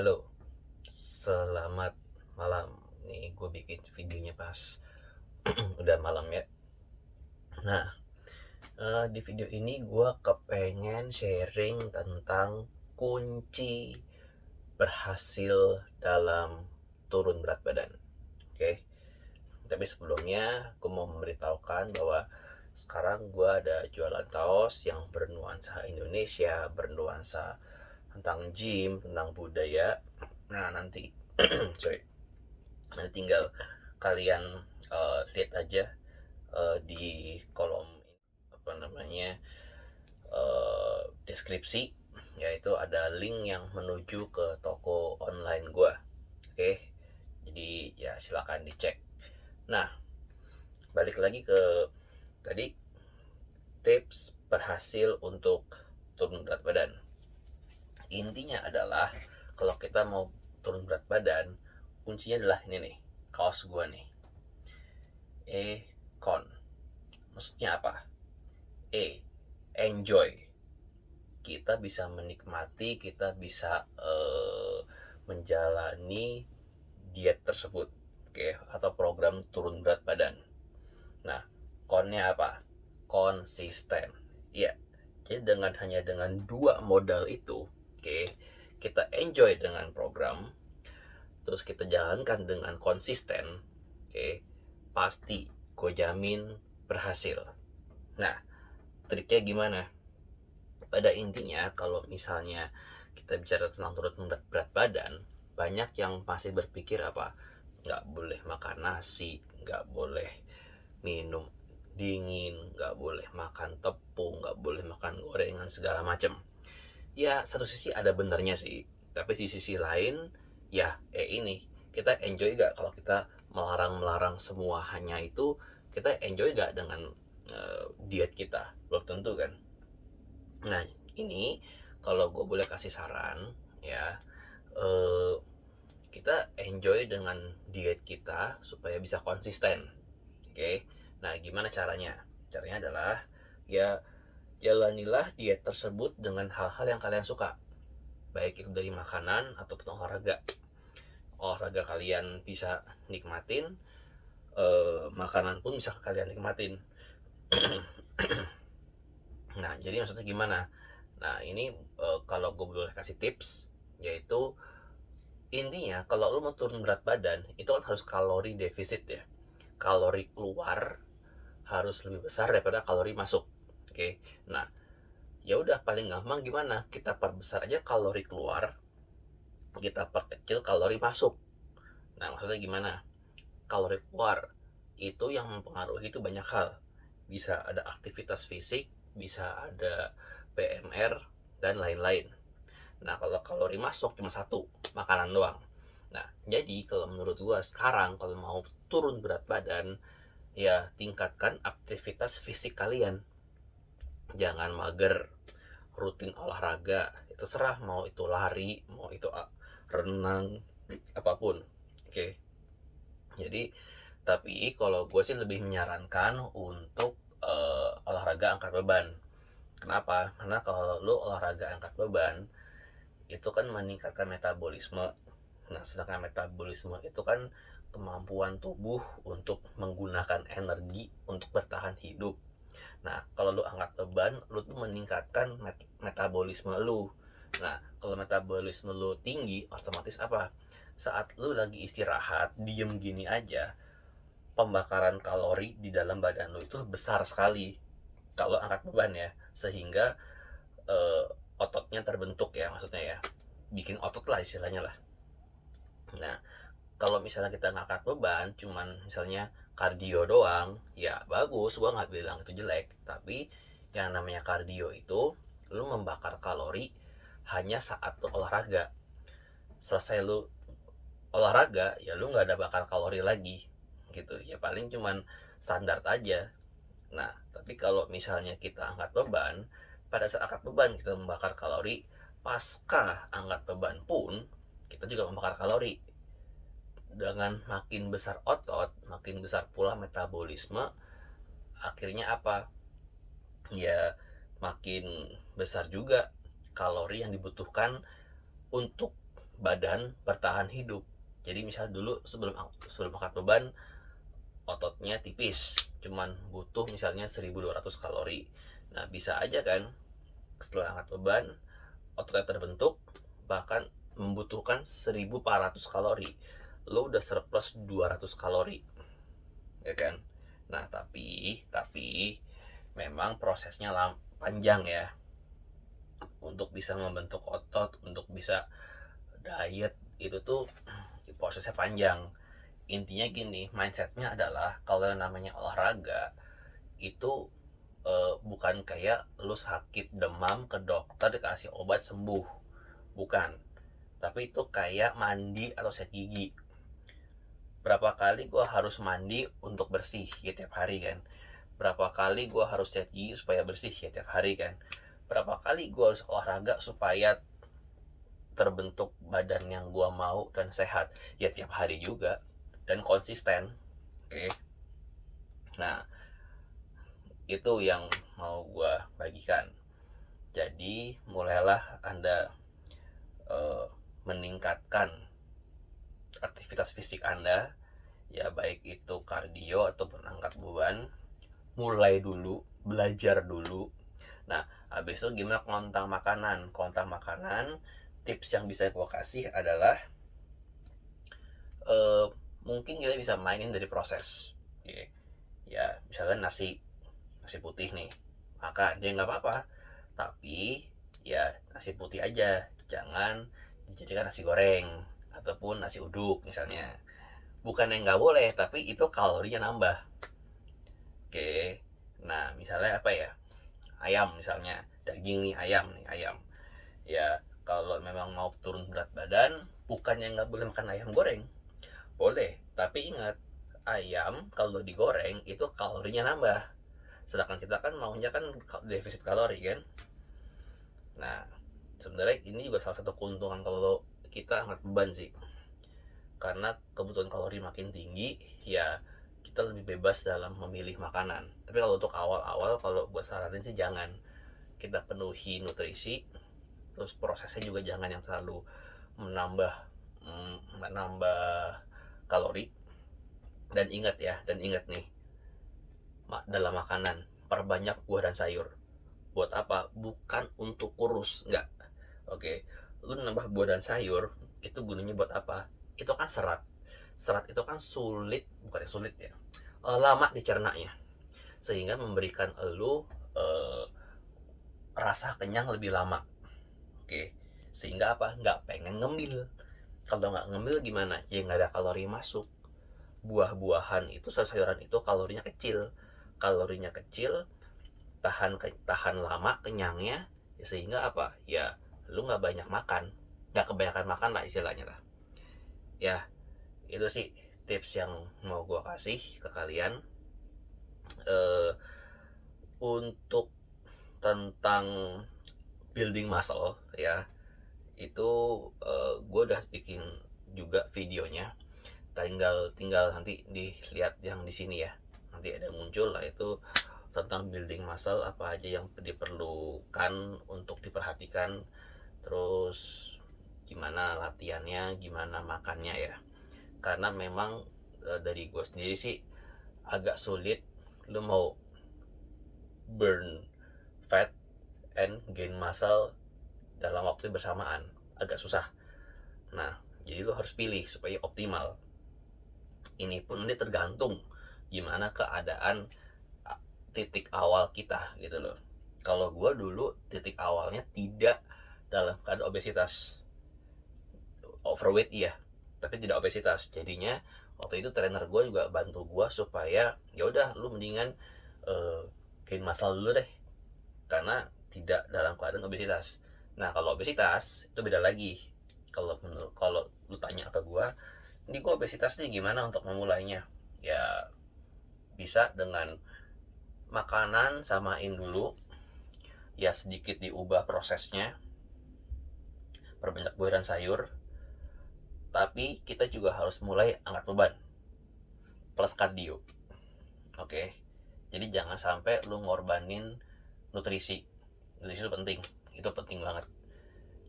Halo, selamat malam. Nih gue bikin videonya pas udah malam ya. Nah, di video ini gue kepengen sharing tentang kunci berhasil dalam turun berat badan. Oke, tapi sebelumnya gue mau memberitahukan bahwa sekarang gue ada jualan kaos yang bernuansa Indonesia, bernuansa tentang gym, tentang budaya. Nah nanti, sorry, nanti tinggal kalian lihat aja di kolom apa namanya deskripsi, yaitu ada link yang menuju ke toko online gua. Oke, jadi ya silakan dicek. Nah, balik lagi ke tadi, tips berhasil untuk turun berat badan. Intinya adalah kalau kita mau turun berat badan, kuncinya adalah ini nih, kaos gua nih. Con. Maksudnya apa? Enjoy. Kita bisa menikmati, kita bisa menjalani diet tersebut, oke, atau program turun berat badan. Nah, konnya apa? Konsisten. Ya, jadi hanya dengan dua modal itu, oke, kita enjoy dengan program, terus kita jalankan dengan konsisten, oke, pasti gue jamin berhasil. Nah, triknya gimana? Pada intinya, kalau misalnya kita bicara tentang turun berat badan, banyak yang masih berpikir apa? Nggak boleh makan nasi, nggak boleh minum dingin, nggak boleh makan tepung, nggak boleh makan gorengan segala macam. Ya, satu sisi ada benernya sih, tapi di sisi lain, ya ini kita enjoy gak kalau kita melarang semua hanya itu? Kita enjoy gak dengan diet kita? Belum tentu kan. Nah, ini kalau gue boleh kasih saran ya, eh, kita enjoy dengan diet kita supaya bisa konsisten. Oke, nah gimana caranya? Caranya adalah ya, jalanilah diet tersebut dengan hal-hal yang kalian suka, baik itu dari makanan ataupun olahraga. Olahraga kalian bisa nikmatin, makanan pun bisa kalian nikmatin. Nah, jadi maksudnya gimana? Nah, ini kalau gue boleh kasih tips, yaitu intinya kalau lo mau turun berat badan itu kan harus kalori defisit ya. Kalori keluar harus lebih besar daripada kalori masuk. Oke. Nah, ya udah, paling gampang gimana? Kita perbesar aja kalori keluar, kita perkecil kalori masuk. Nah, maksudnya gimana? Kalori keluar itu yang mempengaruhi itu banyak hal. Bisa ada aktivitas fisik, bisa ada PMR dan lain-lain. Nah, kalau kalori masuk cuma satu, makanan doang. Nah, jadi kalau menurut gua sekarang kalau mau turun berat badan, ya tingkatkan aktivitas fisik kalian. Jangan mager, rutin olahraga. Terserah mau itu lari, mau itu renang, apapun. Oke. Jadi, tapi kalau gue sih lebih menyarankan untuk olahraga angkat beban. Kenapa? Karena kalau lu olahraga angkat beban, itu kan meningkatkan metabolisme. Nah, sedangkan metabolisme itu kan kemampuan tubuh untuk menggunakan energi untuk bertahan hidup. Nah, kalau lu angkat beban, lu tuh meningkatkan metabolisme lu. Nah, kalau metabolisme lu tinggi, otomatis apa? Saat lu lagi istirahat, diem gini aja, pembakaran kalori di dalam badan lu itu besar sekali kalau angkat beban ya, sehingga eh, ototnya terbentuk ya, maksudnya ya, bikin otot lah istilahnya lah. Nah, kalau misalnya kita ngangkat beban cuman misalnya kardio doang, ya bagus, gua nggak bilang itu jelek, tapi yang namanya kardio itu lu membakar kalori hanya saat lu olahraga. Selesai lu olahraga, ya lu nggak ada bakar kalori lagi gitu ya, paling cuman standar aja. Nah, tapi kalau misalnya kita angkat beban, pada saat angkat beban kita membakar kalori, pasca angkat beban pun kita juga membakar kalori. Dengan makin besar otot, makin besar pula metabolisme, akhirnya apa? Ya makin besar juga kalori yang dibutuhkan untuk badan bertahan hidup. Jadi misal dulu sebelum angkat beban ototnya tipis, cuman butuh misalnya 1200 kalori. Nah bisa aja kan setelah angkat beban ototnya terbentuk bahkan membutuhkan 1400 kalori, lo udah surplus 200 kalori, ya kan. Nah tapi memang prosesnya panjang ya, untuk bisa membentuk otot, untuk bisa diet itu tuh prosesnya panjang. Intinya gini, mindsetnya adalah kalau yang namanya olahraga itu bukan kayak lu sakit demam ke dokter dikasih obat sembuh, bukan. Tapi itu kayak mandi atau sikat gigi. Berapa kali gue harus mandi untuk bersih ya tiap hari kan, berapa kali gue harus sikat gigi supaya bersih ya tiap hari kan, berapa kali gue harus olahraga supaya terbentuk badan yang gue mau dan sehat ya tiap hari juga dan konsisten. Oke. Nah itu yang mau gue bagikan. Jadi mulailah Anda meningkatkan aktivitas fisik Anda, ya baik itu kardio ataupun angkat beban. Mulai dulu, belajar dulu. Nah habis itu gimana kontak makanan, tips yang bisa gue kasih adalah mungkin kita bisa mainin dari proses. Ya misalnya nasi putih nih, maka dia nggak apa-apa, tapi ya nasi putih aja, jangan dijadikan nasi goreng ataupun nasi uduk misalnya. Bukan yang nggak boleh, tapi itu kalorinya nambah. Oke. Nah misalnya apa ya, ayam misalnya, daging nih, ayam ya. Kalau memang mau turun berat badan, bukannya nggak boleh makan ayam goreng, boleh, tapi ingat, ayam kalau digoreng itu kalorinya nambah, sedangkan kita kan maunya kan defisit kalori kan. Nah sebenarnya ini juga salah satu keuntungan kalau kita angkat beban sih, karena kebutuhan kalori makin tinggi ya, kita lebih bebas dalam memilih makanan. Tapi kalau untuk awal-awal, kalau buat saranin sih jangan, kita penuhi nutrisi, terus prosesnya juga jangan yang terlalu menambah kalori. Dan ingat nih, dalam makanan perbanyak buah dan sayur. Buat apa? Bukan untuk kurus, enggak. Oke, lu nambah buah dan sayur itu gunanya buat apa? Itu kan serat itu kan sulit ya, lama dicernanya, sehingga memberikan lu rasa kenyang lebih lama. Oke, sehingga apa? Nggak pengen ngemil. Kalau nggak ngemil gimana? Ya nggak ada kalori masuk. Buah-buahan itu, sayur-sayuran itu kalorinya kecil, tahan lama kenyangnya ya, sehingga apa ya, lu nggak banyak makan, nggak kebanyakan makan lah istilahnya lah ya. Itu sih tips yang mau gue kasih ke kalian untuk tentang building muscle ya. Itu gue udah bikin juga videonya, tinggal nanti dilihat yang di sini ya, nanti ada muncul lah itu tentang building muscle, apa aja yang diperlukan untuk diperhatikan, terus gimana latihannya, gimana makannya ya. Karena memang dari gue sendiri sih agak sulit lu mau burn fat and gain muscle dalam waktu bersamaan, agak susah. Nah jadi lu harus pilih supaya optimal. Ini pun nanti tergantung gimana keadaan titik awal kita gitu loh. Kalau gue dulu titik awalnya tidak dalam keadaan obesitas, overweight iya, tapi tidak obesitas. Jadinya waktu itu trainer gue juga bantu gue supaya ya udah lu mendingan gain muscle dulu deh, karena tidak dalam keadaan obesitas. Nah kalau obesitas itu beda lagi. Kalau lu tanya ke gue, ini gue obesitas nih, gimana untuk memulainya? Ya bisa dengan makanan samain dulu ya, sedikit diubah prosesnya, perbanyak buah dan sayur. Tapi kita juga harus mulai angkat beban plus kardio. Oke. Jadi jangan sampai lu ngorbanin nutrisi. Nutrisi itu penting banget.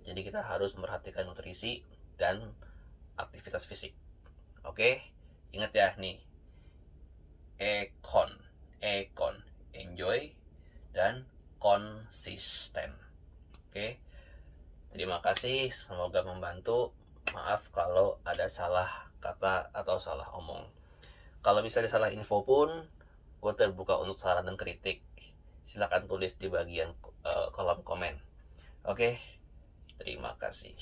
Jadi kita harus memperhatikan nutrisi, dan aktivitas fisik. Oke, ingat ya nih, ekon, enjoy, dan konsisten. Oke, terima kasih, semoga membantu. Maaf kalau ada salah kata atau salah omong. Kalau misalnya salah info pun, gue terbuka untuk saran dan kritik. Silahkan tulis di bagian kolom komen. Oke, terima kasih.